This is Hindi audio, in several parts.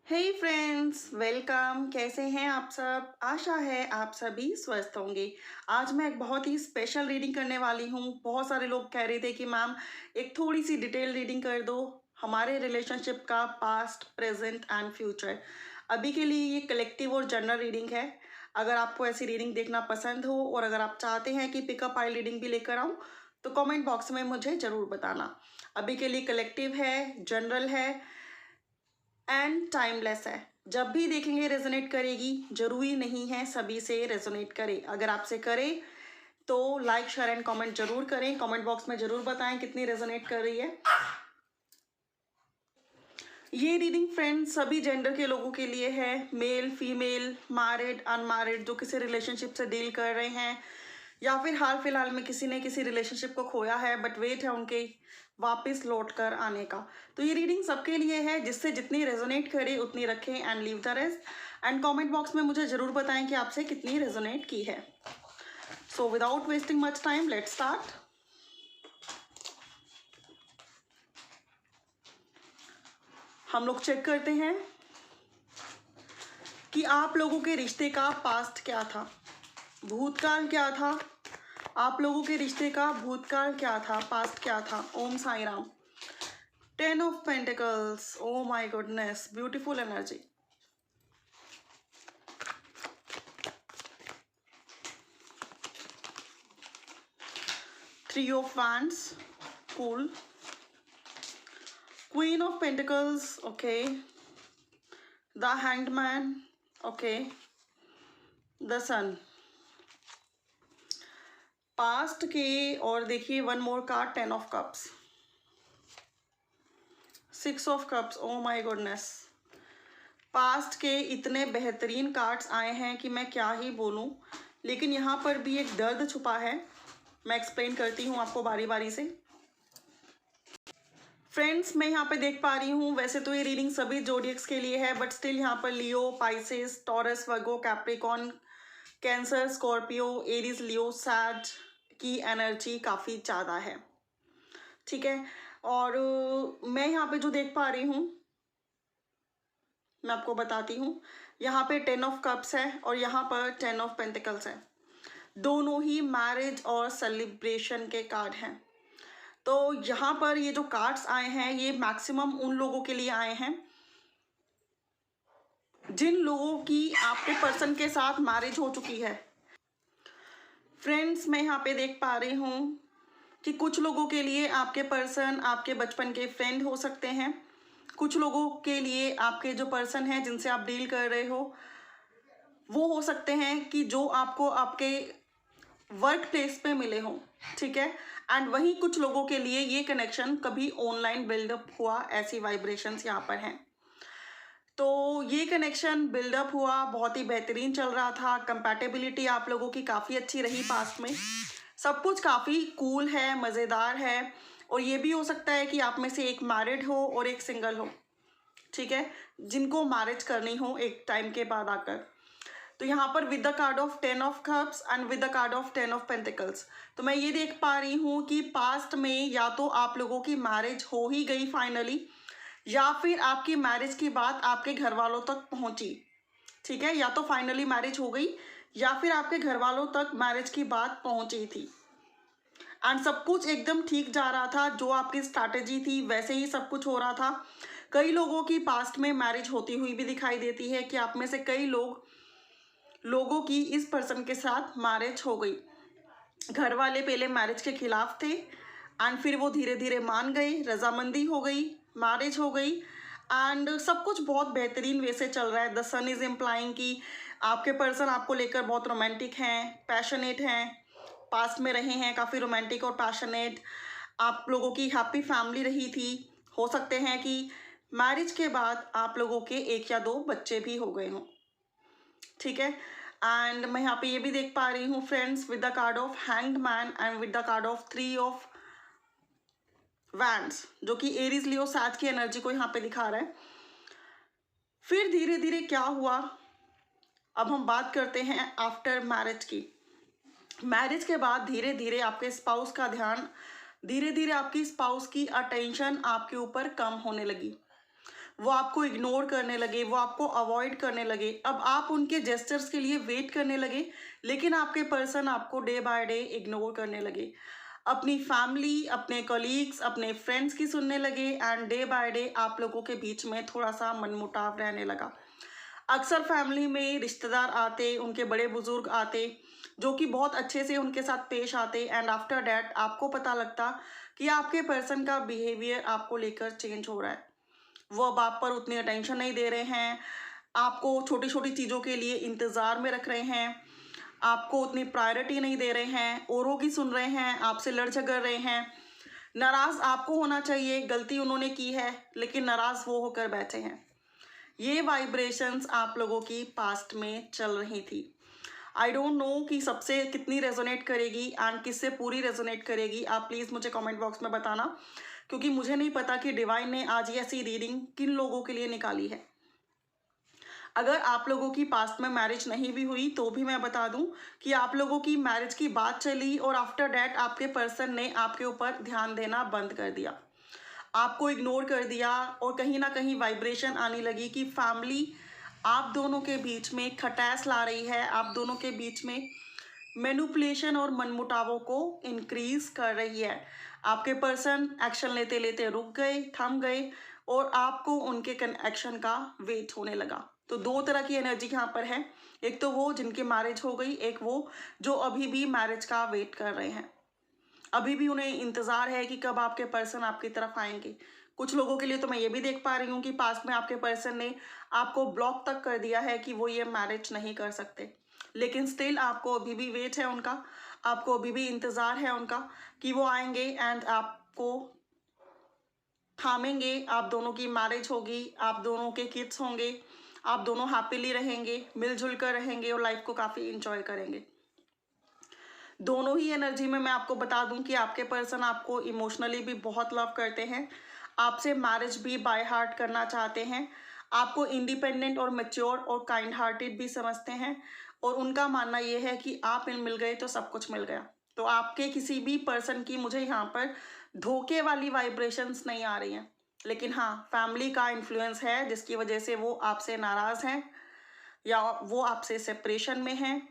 हे फ्रेंड्स, वेलकम। कैसे हैं आप सब? आशा है आप सभी स्वस्थ होंगे। आज मैं एक बहुत ही स्पेशल रीडिंग करने वाली हूँ। बहुत सारे लोग कह रहे थे कि मैम एक थोड़ी सी डिटेल रीडिंग कर दो हमारे रिलेशनशिप का पास्ट, प्रेजेंट एंड फ्यूचर। अभी के लिए ये कलेक्टिव और जनरल रीडिंग है। अगर आपको ऐसी रीडिंग देखना पसंद हो और अगर आप चाहते हैं कि पिकअप आई रीडिंग भी लेकर आऊँ तो कमेंट बॉक्स में मुझे ज़रूर बताना। अभी के लिए कलेक्टिव है, जनरल है एंड टाइमलेस है। जब भी देखेंगे रेजोनेट करेगी, जरूरी नहीं है सभी से रेजोनेट करे। अगर आपसे करे तो लाइक शेयर एंड कमेंट जरूर करें। कमेंट बॉक्स में जरूर बताएं कितनी रेजोनेट कर रही है। ये रीडिंग फ्रेंड सभी जेंडर के लोगों के लिए है। मेल, फीमेल, मैरिड, अनमैरिड, जो किसी रिलेशनशिप से डील कर रहे हैं या फिर हाल फिलहाल में किसी ने किसी रिलेशनशिप को खोया है बट वेट है उनके वापस लौट कर आने का। तो ये रीडिंग सबके लिए है। जिससे जितनी रेजोनेट करे उतनी रखें and leave the rest. And comment box में मुझे ज़रूर बताएं कि आपसे कितनी रेजोनेट की है। So without wasting much time let's start. हम लोग चेक करते हैं कि आप लोगों के रिश्ते का पास्ट क्या था, भूतकाल क्या था। आप लोगों के रिश्ते का भूतकाल क्या था, पास्ट क्या था। ओम Sai Ram. 10 of Pentacles. Oh my goodness, beautiful energy. 3 of Wands. Cool. Queen of Pentacles. Okay. The Hanged Man. Okay. The Sun. Past के और देखिए one more card, 10 of Cups. 6 of Cups. Oh my goodness. Past के इतने बेहतरीन कार्ड्स आए हैं कि मैं क्या ही बोलूं। लेकिन यहाँ पर भी एक दर्द छुपा है। मैं एक्सप्लेन करती हूँ आपको बारी बारी से। फ्रेंड्स, मैं यहाँ पे देख पा रही हूँ, वैसे तो ये रीडिंग सभी जोडियक्स के लिए है बट स्टिल यहाँ पर लियो, पाइसेस, टॉरस, वर्गो, Capricorn, cancer, Scorpio, Aries, Leo, सैज की एनर्जी काफ़ी ज़्यादा है। ठीक है। और मैं यहाँ पे जो देख पा रही हूँ मैं आपको बताती हूँ। यहाँ पे 10 ऑफ कप्स है और यहाँ पर 10 ऑफ पेंटिकल्स है। दोनों ही मैरिज और सेलिब्रेशन के कार्ड हैं। तो यहाँ पर ये जो कार्ड्स आए हैं ये मैक्सिमम उन लोगों के लिए आए हैं जिन लोगों की आपके पर्सन के साथ मैरिज हो चुकी है। फ्रेंड्स, मैं यहाँ पे देख पा रही हूँ कि कुछ लोगों के लिए आपके पर्सन आपके बचपन के फ्रेंड हो सकते हैं। कुछ लोगों के लिए आपके जो पर्सन हैं जिनसे आप डील कर रहे हो वो हो सकते हैं कि जो आपको आपके वर्क प्लेस पे मिले हों। ठीक है। एंड वहीं कुछ लोगों के लिए ये कनेक्शन कभी ऑनलाइन बिल्डअप हुआ, ऐसी वाइब्रेशंस यहाँ पर हैं। तो ये कनेक्शन बिल्डअप हुआ, बहुत ही बेहतरीन चल रहा था। कंपैटिबिलिटी आप लोगों की काफ़ी अच्छी रही पास्ट में। सब कुछ काफ़ी कूल है, मज़ेदार है। और ये भी हो सकता है कि आप में से एक मैरिड हो और एक सिंगल हो। ठीक है। जिनको मैरिज करनी हो एक टाइम के बाद आकर। तो यहाँ पर with the card of 10 of cups and with the card of 10 of pentacles, तो मैं ये देख पा रही हूँ कि पास्ट में या तो आप लोगों की मैरिज हो ही गई फाइनली या फिर आपकी मैरिज की बात आपके घर वालों तक पहुँची। ठीक है। या तो फाइनली मैरिज हो गई या फिर आपके घर वालों तक मैरिज की बात पहुँची थी एंड सब कुछ एकदम ठीक जा रहा था। जो आपकी स्ट्रैटेजी थी वैसे ही सब कुछ हो रहा था। कई लोगों की पास्ट में मैरिज होती हुई भी दिखाई देती है कि आप में से कई लोगों की इस पर्सन के साथ मैरिज हो गई। घर वाले पहले मैरिज के खिलाफ थे एंड फिर वो धीरे धीरे मान गए, रजामंदी हो गई, मैरिज हो गई एंड सब कुछ बहुत बेहतरीन वे से चल रहा है। द सन इज इम्प्लाइंग कि आपके पर्सन आपको लेकर बहुत रोमांटिक हैं, पैशनेट हैं, पास्ट में रहे हैं काफ़ी रोमांटिक और पैशनेट। आप लोगों की हैप्पी फैमिली रही थी। हो सकते हैं कि मैरिज के बाद आप लोगों के 1 या 2 बच्चे भी हो गए हों। ठीक है। एंड मैं यहाँ पे ये भी देख पा रही हूँ friends, with the card of hanged man and with the card of 3 of wands, जो कि एरीज, लियो, सैज की एनर्जी को यहाँ पे दिखा रहा है। फिर धीरे धीरे क्या हुआ, अब हम बात करते हैं आफ्टर मैरिज की। मैरिज के बाद धीरे धीरे आपके स्पाउस का ध्यान, धीरे धीरे आपकी स्पाउस की अटेंशन आपके ऊपर कम होने लगी। वो आपको इग्नोर करने लगे, वो आपको अवॉइड करने लगे। अब आप उनके जेस्चर्स के लिए वेट करने लगे, लेकिन आपके पर्सन आपको डे बाय डे इग्नोर करने लगे। अपनी फैमिली, अपने कलीग्स, अपने फ्रेंड्स की सुनने लगे एंड डे बाय डे आप लोगों के बीच में थोड़ा सा मनमुटाव रहने लगा। अक्सर फैमिली में रिश्तेदार आते, उनके बड़े बुजुर्ग आते, जो कि बहुत अच्छे से उनके साथ पेश आते एंड आफ्टर डैट आपको पता लगता कि आपके पर्सन का बिहेवियर आपको लेकर चेंज हो रहा है। वो अब आप पर उतनी अटेंशन नहीं दे रहे हैं, आपको छोटी छोटी चीज़ों के लिए इंतज़ार में रख रहे हैं, आपको उतनी प्रायोरिटी नहीं दे रहे हैं, औरों की सुन रहे हैं, आपसे लड़ झगड़ रहे हैं। नाराज़ आपको होना चाहिए, गलती उन्होंने की है, लेकिन नाराज़ वो होकर बैठे हैं। ये वाइब्रेशंस आप लोगों की पास्ट में चल रही थी। आई डोंट नो कि सबसे कितनी रेजोनेट करेगी एंड किससे पूरी रेजोनेट करेगी। आप प्लीज़ मुझे कमेंट बॉक्स में बताना, क्योंकि मुझे नहीं पता कि डिवाइन ने आज ये ऐसी रीडिंग किन लोगों के लिए निकाली है। अगर आप लोगों की पास्ट में मैरिज नहीं भी हुई तो भी मैं बता दूं कि आप लोगों की मैरिज की बात चली और आफ्टर डैट आपके पर्सन ने आपके ऊपर ध्यान देना बंद कर दिया, आपको इग्नोर कर दिया और कहीं ना कहीं वाइब्रेशन आने लगी कि फैमिली आप दोनों के बीच में खटास ला रही है, आप दोनों के बीच में मैनिपुलेशन और मनमुटावों को इंक्रीज कर रही है। आपके पर्सन एक्शन लेते लेते रुक गए, थम गए और आपको उनके एक्शन का वेट होने लगा। तो दो तरह की एनर्जी यहाँ पर है, एक तो वो जिनकी मैरिज हो गई, एक वो जो अभी भी मैरिज का वेट कर रहे हैं। अभी भी उन्हें इंतज़ार है कि कब आपके पर्सन आपकी तरफ आएंगे। कुछ लोगों के लिए तो मैं ये भी देख पा रही हूँ कि पास्ट में आपके पर्सन ने आपको ब्लॉक तक कर दिया है कि वो ये मैरिज नहीं कर सकते, लेकिन स्टिल आपको अभी भी वेट है उनका, आपको अभी भी इंतज़ार है उनका कि वो आएंगे एंड आपको थामेंगे, आप दोनों की मैरिज होगी, आप दोनों के किड्स होंगे, आप दोनों हैप्पीली रहेंगे, मिलजुल कर रहेंगे और लाइफ को काफ़ी इंजॉय करेंगे। दोनों ही एनर्जी में मैं आपको बता दूं कि आपके पर्सन आपको इमोशनली भी बहुत लव करते हैं, आपसे मैरिज भी बाय हार्ट करना चाहते हैं, आपको इंडिपेंडेंट और मैच्योर और काइंड हार्टेड भी समझते हैं और उनका मानना यह है कि आप इन मिल गए तो सब कुछ मिल गया। तो आपके किसी भी पर्सन की मुझे यहाँ पर धोखे वाली वाइब्रेशंस नहीं आ रही हैं, लेकिन हाँ फैमिली का इन्फ्लुएंस है जिसकी वजह से वो आपसे नाराज़ हैं या वो आपसे सेपरेशन में हैं,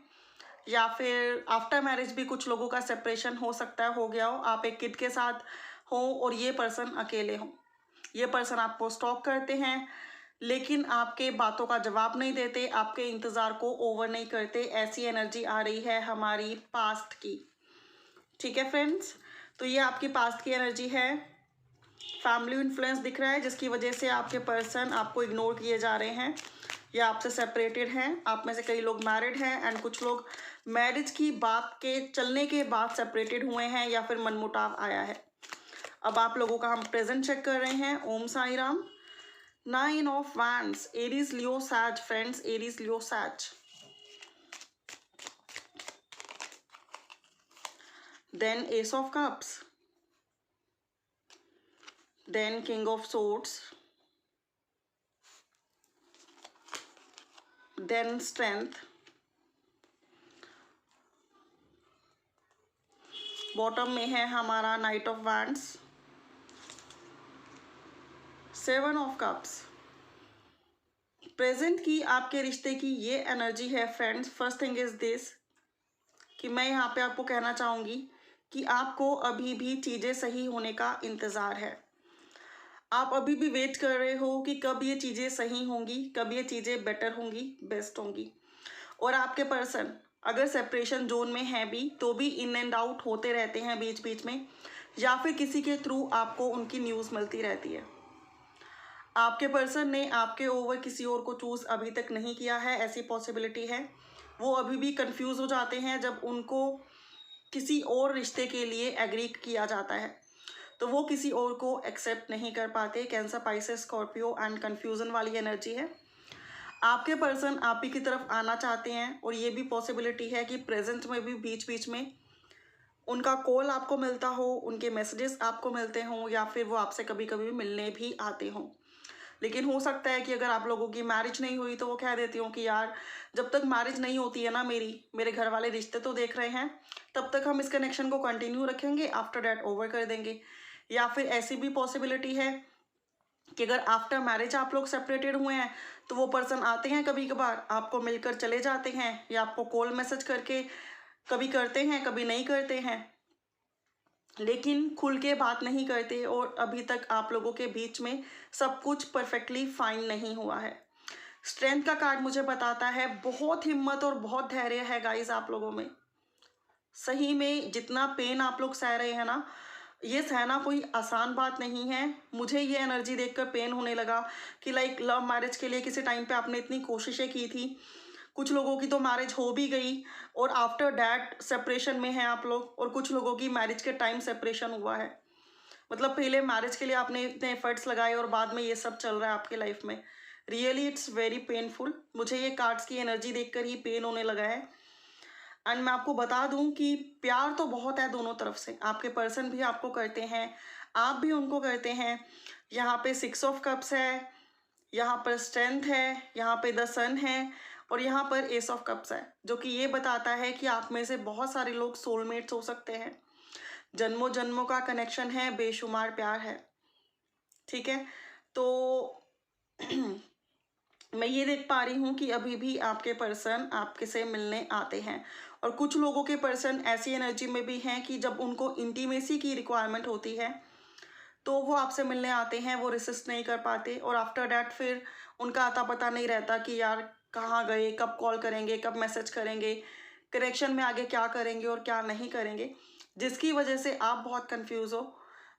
या फिर आफ्टर मैरिज भी कुछ लोगों का सेपरेशन हो सकता है, हो गया हो, आप एक किड के साथ हो और ये पर्सन अकेले हो। ये पर्सन आपको स्टॉक करते हैं लेकिन आपके बातों का जवाब नहीं देते, आपके इंतज़ार को ओवर नहीं करते। ऐसी एनर्जी आ रही है हमारी पास्ट की। ठीक है फ्रेंड्स, तो ये आपकी पास्ट की एनर्जी है। फैमिली इन्फ्लुएंस दिख रहा है जिसकी वजह से आपके पर्सन आपको इग्नोर किए जा रहे हैं या आपसे सेपरेटेड हैं। आप में से कई लोग मैरिड हैं एंड कुछ लोग मैरिज की बात के चलने के बाद सेपरेटेड हुए हैं या फिर मनमुटाव आया है। अब आप लोगों का हम प्रेजेंट चेक कर रहे हैं। Om Sai Ram. 9 of wands, Aries Leo Sag friends, Aries Leo Sag. Then ace of cups, then king of swords, then strength, bottom में है हमारा knight of wands, 7 of cups. Present की आपके रिश्ते की ये एनर्जी है friends. First thing is this कि मैं यहाँ पे आपको कहना चाहूँगी कि आपको अभी भी चीज़ें सही होने का इंतज़ार है। आप अभी भी वेट कर रहे हो कि कब ये चीज़ें सही होंगी, कब ये चीज़ें बेटर होंगी, बेस्ट होंगी। और आपके पर्सन अगर सेपरेशन जोन में है भी तो भी इन एंड आउट होते रहते हैं बीच बीच में, या फिर किसी के थ्रू आपको उनकी न्यूज़ मिलती रहती है। आपके पर्सन ने आपके ओवर किसी और को चूज़ अभी तक नहीं किया है, ऐसी पॉसिबिलिटी है। वो अभी भी कंफ्यूज हो जाते हैं जब उनको किसी और रिश्ते के लिए एग्री किया जाता है, तो वो किसी और को एक्सेप्ट नहीं कर पाते। Cancer, Pisces, Scorpio and confusion वाली एनर्जी है। आपके पर्सन आप ही की तरफ आना चाहते हैं और ये भी पॉसिबिलिटी है कि प्रेजेंट में भी बीच बीच में उनका कॉल आपको मिलता हो, उनके मैसेजेस आपको मिलते हों, या फिर वो आपसे कभी कभी मिलने भी आते हों। लेकिन हो सकता है कि अगर आप लोगों की मैरिज नहीं हुई तो वो कह देती हूँ कि यार जब तक मैरिज नहीं होती है ना मेरे घर वाले रिश्ते तो देख रहे हैं, तब तक हम इस कनेक्शन को कंटिन्यू रखेंगे, आफ्टर डैट ओवर कर देंगे। या फिर ऐसी भी पॉसिबिलिटी है कि अगर आफ्टर मैरिज आप लोग सेपरेटेड हुए हैं तो वो पर्सन आते हैं कभी कभार, आपको मिलकर चले जाते हैं, या आपको कॉल मैसेज करके कभी करते हैं कभी नहीं करते हैं, लेकिन खुल के बात नहीं करते, और अभी तक आप लोगों के बीच में सब कुछ परफेक्टली फाइन नहीं हुआ है। स्ट्रेंथ का कार्ड मुझे बताता है बहुत हिम्मत और बहुत धैर्य है गाइस आप लोगों में। सही में जितना पेन आप लोग सह रहे हैं ना, ये सहना कोई आसान बात नहीं है। मुझे ये एनर्जी देखकर पेन होने लगा कि लाइक लव मैरिज के लिए किसी टाइम पे आपने इतनी कोशिशें की थी, कुछ लोगों की तो मैरिज हो भी गई और आफ्टर डैट सेपरेशन में हैं आप लोग, और कुछ लोगों की मैरिज के टाइम सेपरेशन हुआ है। मतलब पहले मैरिज के लिए आपने इतने एफर्ट्स लगाए और बाद में ये सब चल रहा है आपके लाइफ में। Really it's very painful. मुझे ये कार्ड्स की एनर्जी देखकर ही पेन होने लगा है। एंड मैं आपको बता दूं कि प्यार तो बहुत है दोनों तरफ से, आपके पर्सन भी आपको करते हैं, आप भी उनको करते हैं। यहाँ पे 6 ऑफ कप्स है, यहाँ पर स्ट्रेंथ है, यहाँ पे द सन है, और यहाँ पर एस ऑफ कप्स है, जो कि ये बताता है कि आप में से बहुत सारे लोग सोलमेट्स हो सकते हैं, जन्मों जन्मों का कनेक्शन है, बेशुमार प्यार है। ठीक है, तो मैं ये देख पा रही हूँ कि अभी भी आपके पर्सन आपके से मिलने आते हैं, और कुछ लोगों के पर्सन ऐसी एनर्जी में भी हैं कि जब उनको इंटीमेसी की रिक्वायरमेंट होती है तो वो आपसे मिलने आते हैं, वो रेसिस्ट नहीं कर पाते, और आफ्टर डैट फिर उनका आता पता नहीं रहता कि यार कहाँ गए, कब कॉल करेंगे, कब मैसेज करेंगे, कनेक्शन में आगे क्या करेंगे और क्या नहीं करेंगे, जिसकी वजह से आप बहुत कंफ्यूज हो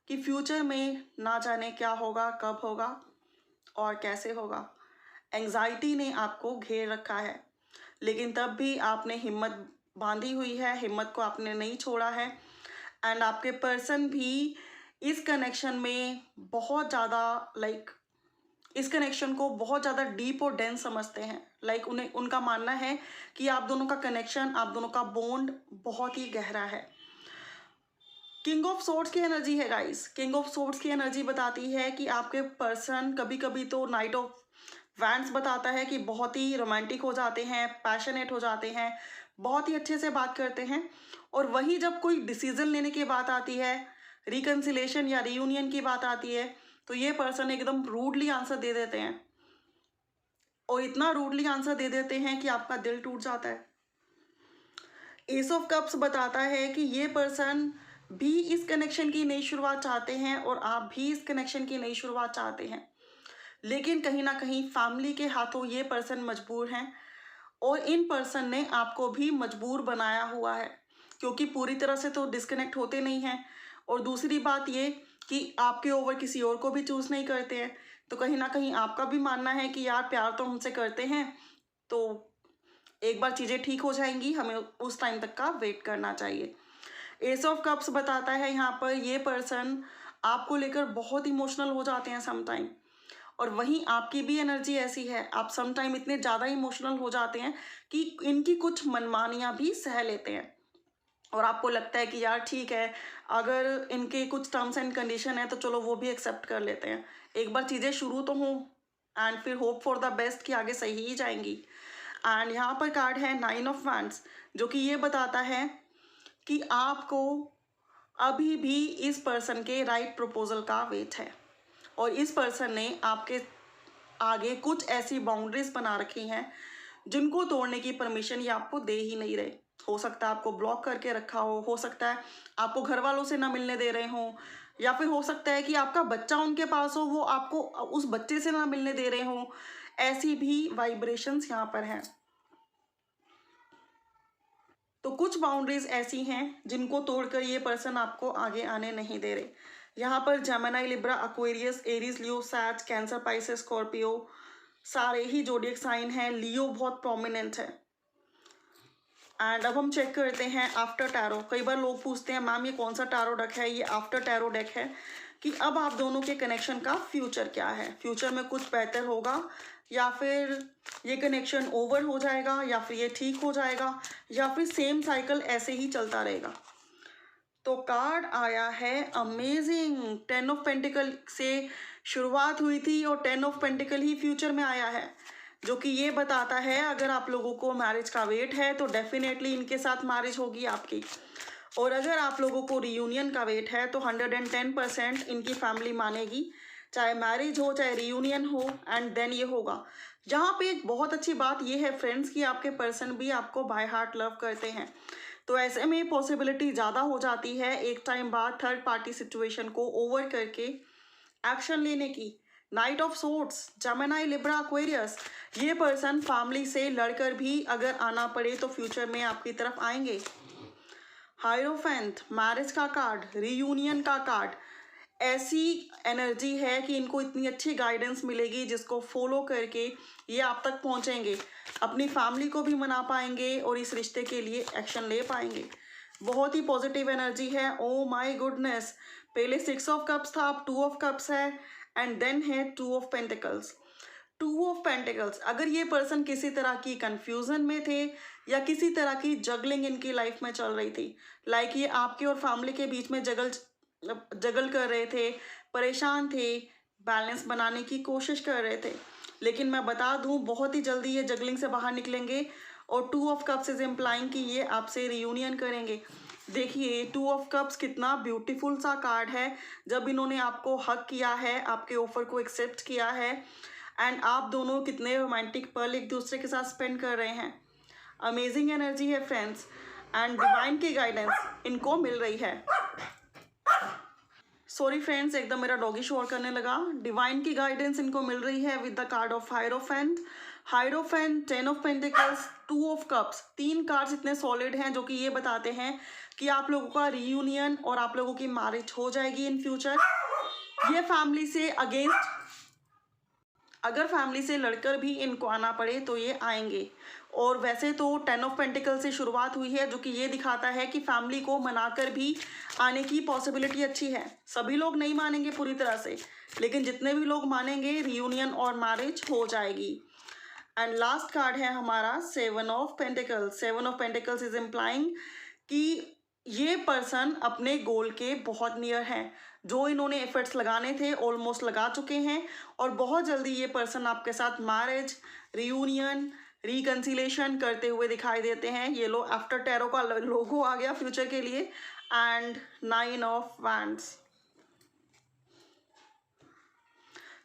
कि फ्यूचर में ना जाने क्या होगा, कब होगा और कैसे होगा। एंजाइटी ने आपको घेर रखा है, लेकिन तब भी आपने हिम्मत बांधी हुई है, हिम्मत को आपने नहीं छोड़ा है। एंड आपके पर्सन भी इस कनेक्शन में बहुत ज़्यादा इस कनेक्शन को बहुत ज़्यादा डीप और डेंस समझते हैं। उन्हें उनका मानना है कि आप दोनों का कनेक्शन, आप दोनों का बॉन्ड बहुत ही गहरा है। किंग ऑफ सोर्ड्स की एनर्जी है गाइस। किंग ऑफ सोर्ड्स की एनर्जी बताती है कि आपके पर्सन कभी कभी तो नाइट ऑफ वैंड्स बताता है कि बहुत ही रोमांटिक हो जाते हैं, पैशनेट हो जाते हैं, बहुत ही अच्छे से बात करते हैं, और वही जब कोई डिसीजन लेने की बात आती है, रिकन्सिलेशन या रियूनियन की बात आती है, तो ये पर्सन एकदम रूडली आंसर दे देते हैं, और इतना रूडली आंसर दे देते हैं कि आपका दिल टूट जाता है। एस ऑफ कप्स बताता है कि ये पर्सन भी इस कनेक्शन की नई शुरुआत चाहते हैं, और आप भी इस कनेक्शन की नई शुरुआत चाहते हैं, लेकिन कहीं ना कहीं फैमिली के हाथों ये पर्सन मजबूर हैं, और इन पर्सन ने आपको भी मजबूर बनाया हुआ है, क्योंकि पूरी तरह से तो डिस्कनेक्ट होते नहीं हैं, और दूसरी बात ये कि आपके ओवर किसी और को भी चूज़ नहीं करते हैं, तो कहीं ना कहीं आपका भी मानना है कि यार प्यार तो हमसे करते हैं, तो एक बार चीज़ें ठीक हो जाएंगी, हमें उस टाइम तक का वेट करना चाहिए। एस ऑफ कप्स बताता है यहाँ पर ये पर्सन आपको लेकर बहुत इमोशनल हो जाते हैं समटाइम, और वहीं आपकी भी एनर्जी ऐसी है, आप समटाइम इतने ज़्यादा इमोशनल हो जाते हैं कि इनकी कुछ मनमानियाँ भी सह लेते हैं, और आपको लगता है कि यार ठीक है, अगर इनके कुछ टर्म्स एंड कंडीशन है तो चलो वो भी एक्सेप्ट कर लेते हैं, एक बार चीज़ें शुरू तो हों, एंड फिर होप फॉर द बेस्ट कि आगे सही ही जाएंगी। एंड यहाँ पर कार्ड है 9 ऑफ वैंड्स, जो कि ये बताता है कि आपको अभी भी इस पर्सन के राइट प्रपोजल का वेट है, और इस पर्सन ने आपके आगे कुछ ऐसी बाउंड्रीज बना रखी हैं जिनको तोड़ने की परमिशन ये आपको दे ही नहीं रहे। हो सकता है आपको ब्लॉक करके रखा हो सकता है आपको घर वालों से ना मिलने दे रहे हों, या फिर हो सकता है कि आपका बच्चा उनके पास हो, वो आपको उस बच्चे से ना मिलने दे रहे हों। ऐसी भी वाइब्रेशंस यहाँ पर हैं। तो कुछ बाउंड्रीज ऐसी हैं जिनको तोड़कर ये पर्सन आपको आगे आने नहीं दे रहे। यहाँ पर Gemini, Libra, Aquarius, Aries, Leo, सैज, कैंसर, पाइसेस, स्कॉर्पियो सारे ही जोडिएक साइन हैं। लियो बहुत प्रोमिनेंट है। एंड अब हम चेक करते हैं आफ्टर टैरो। कई बार लोग पूछते हैं मैम ये कौन सा टैरो डेक है, ये आफ्टर टैरो डेक है कि अब आप दोनों के कनेक्शन का फ्यूचर क्या है, फ्यूचर में कुछ बेहतर होगा या फिर ये कनेक्शन ओवर हो जाएगा या फिर ये ठीक हो जाएगा या फिर सेम साइकिल ऐसे ही चलता रहेगा। तो कार्ड आया है अमेजिंग। 10 ऑफ पेंटिकल से शुरुआत हुई थी और 10 ऑफ पेंटिकल ही फ्यूचर में आया है, जो कि ये बताता है अगर आप लोगों को मैरिज का वेट है तो डेफिनेटली इनके साथ मैरिज होगी आपकी, और अगर आप लोगों को रियूनियन का वेट है तो 110% इनकी फैमिली मानेगी। चाहे मैरिज हो चाहे रियूनियन हो, एंड देन ये होगा। यहाँ पे एक बहुत अच्छी बात ये है फ्रेंड्स कि आपके पर्सन भी आपको बाय हार्ट लव करते हैं, तो ऐसे में पॉसिबिलिटी ज़्यादा हो जाती है एक टाइम बाद थर्ड पार्टी सिचुएशन को ओवर करके एक्शन लेने की। Night of swords, Gemini, Libra, Aquarius, ये पर्सन फैमिली से लड़कर भी अगर आना पड़े तो फ्यूचर में आपकी तरफ आएंगे। हायरोफेंट, मैरिज का कार्ड, रीयूनियन का कार्ड, ऐसी एनर्जी है कि इनको इतनी अच्छी गाइडेंस मिलेगी जिसको फॉलो करके ये आप तक पहुंचेंगे, अपनी फैमिली को भी मना पाएंगे और इस रिश्ते के लिए एक्शन ले पाएंगे। बहुत ही पॉजिटिव एनर्जी है। ओ माय गुडनेस, पहले 6 ऑफ कप्स था, अब 2 ऑफ कप्स है, एंड देन है 2 ऑफ पेंटिकल्स। 2 ऑफ पेंटिकल्स, अगर ये पर्सन किसी तरह की कंफ्यूजन में थे या किसी तरह की जगलिंग इनकी लाइफ में चल रही थी, लाइक ये आपके और फैमिली के बीच में जगल कर रहे थे, परेशान थे, बैलेंस बनाने की कोशिश कर रहे थे, लेकिन मैं बता दूं बहुत ही जल्दी ये जगलिंग से बाहर निकलेंगे। और 2 ऑफ कप्स इज इम्प्लाइंग कि ये आपसे रियूनियन करेंगे। देखिए 2 ऑफ कप्स कितना ब्यूटीफुल सा कार्ड है। जब इन्होंने आपको हक किया है, आपके ऑफर को एक्सेप्ट किया है, एंड आप दोनों कितने रोमांटिक पल एक दूसरे के साथ स्पेंड कर रहे हैं। अमेजिंग एनर्जी है फ्रेंड्स, एंड डिवाइन की गाइडेंस इनको मिल रही है। सॉरी फ्रेंड्स, एकदम मेरा डॉगी शोर करने लगा। डिवाइन की गाइडेंस इनको मिल रही है with the card of hierophant. Hierophant, 10 of pentacles, 2 of cups, 3 cards इतने सॉलिड हैं जो कि ये बताते हैं कि आप लोगों का रीयूनियन और आप लोगों की मैरिज हो जाएगी इन फ्यूचर। ये फैमिली से अगेंस्ट, अगर फैमिली से लड़कर भी इनको आना पड़े तो ये आएंगे। और वैसे तो 10 ऑफ पेंटिकल से शुरुआत हुई है जो कि ये दिखाता है कि फैमिली को मनाकर भी आने की पॉसिबिलिटी अच्छी है। सभी लोग नहीं मानेंगे पूरी तरह से, लेकिन जितने भी लोग मानेंगे रियूनियन और मैरिज हो जाएगी। एंड लास्ट कार्ड है हमारा 7 of pentacles. 7 of pentacles is implying कि ये पर्सन अपने गोल के बहुत नियर है। जो इन्होंने एफर्ट्स लगाने थे ऑलमोस्ट लगा चुके हैं, और बहुत जल्दी ये पर्सन आपके साथ मैरिज, रियूनियन, रिकंसिलेशन करते हुए दिखाई देते हैं। ये लो आफ्टर टैरो का लोगो आ गया फ्यूचर के लिए, and 9 of wands,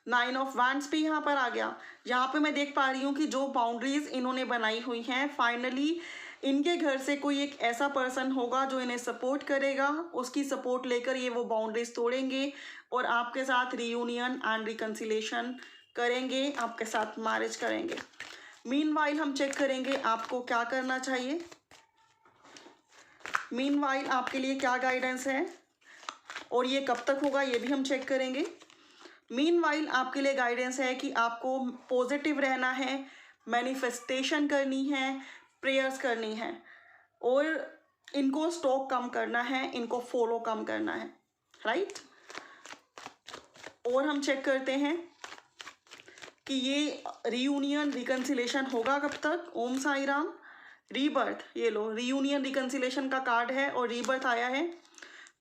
9 of wands भी यहाँ पर आ गया। यहाँ पे मैं देख पा रही हूँ कि जो बाउंड्रीज इन्होंने बनाई हुई हैं, फाइनली इनके घर से कोई एक ऐसा पर्सन होगा जो इन्हें सपोर्ट करेगा। उसकी सपोर्ट लेकर ये वो बाउंड्रीज तोड़ेंगे और आपके साथ रियूनियन एंड रिकंसिलेशन करेंगे, आपके साथ मैरिज करेंगे। मीनवाइल हम चेक करेंगे आपको क्या करना चाहिए। मीनवाइल आपके लिए क्या गाइडेंस है और ये कब तक होगा ये भी हम चेक करेंगे। मीनवाइल आपके लिए गाइडेंस है कि आपको पॉजिटिव रहना है, मैनिफेस्टेशन करनी है, प्रेयर्स करनी है, और इनको स्टॉक कम करना है, इनको फॉलो कम करना है, राइट। और हम चेक करते हैं कि ये रियूनियन रिकंसिलेशन होगा कब तक। ओम साई राम। रीबर्थ, ये लो रियूनियन रिकंसिलेशन का कार्ड है और रीबर्थ आया है,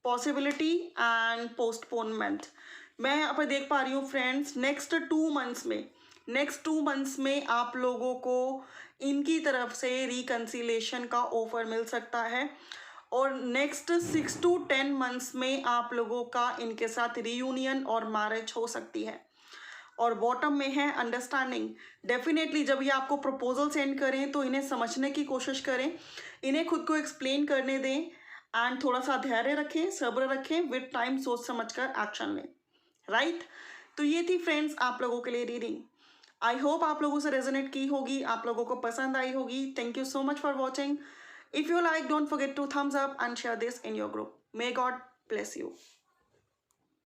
पॉसिबिलिटी एंड पोस्टपोनमेंट। मैं यहाँ पर देख पा रही हूँ फ्रेंड्स, नेक्स्ट 2 मंथ्स में आप लोगों को इनकी तरफ से रिकंसिलेशन का ऑफर मिल सकता है, और नेक्स्ट 6 to 10 मंथ्स में आप लोगों का इनके साथ रियूनियन और मैरिज हो सकती है। और बॉटम में है अंडरस्टैंडिंग। डेफिनेटली जब ये आपको प्रपोजल सेंड करें तो इन्हें समझने की कोशिश करें, इन्हें खुद को एक्सप्लेन करने दें, एंड थोड़ा सा धैर्य रखें, सब्र रखें, विद टाइम सोच समझकर एक्शन लें, राइट। तो ये थी फ्रेंड्स आप लोगों के लिए रीडिंग। आई होप आप लोगों से रेजोनेट की होगी, आप लोगों को पसंद आई होगी। Thank you so much for watching. If you like, don't forget to thumbs up and share this in your group. May God bless you.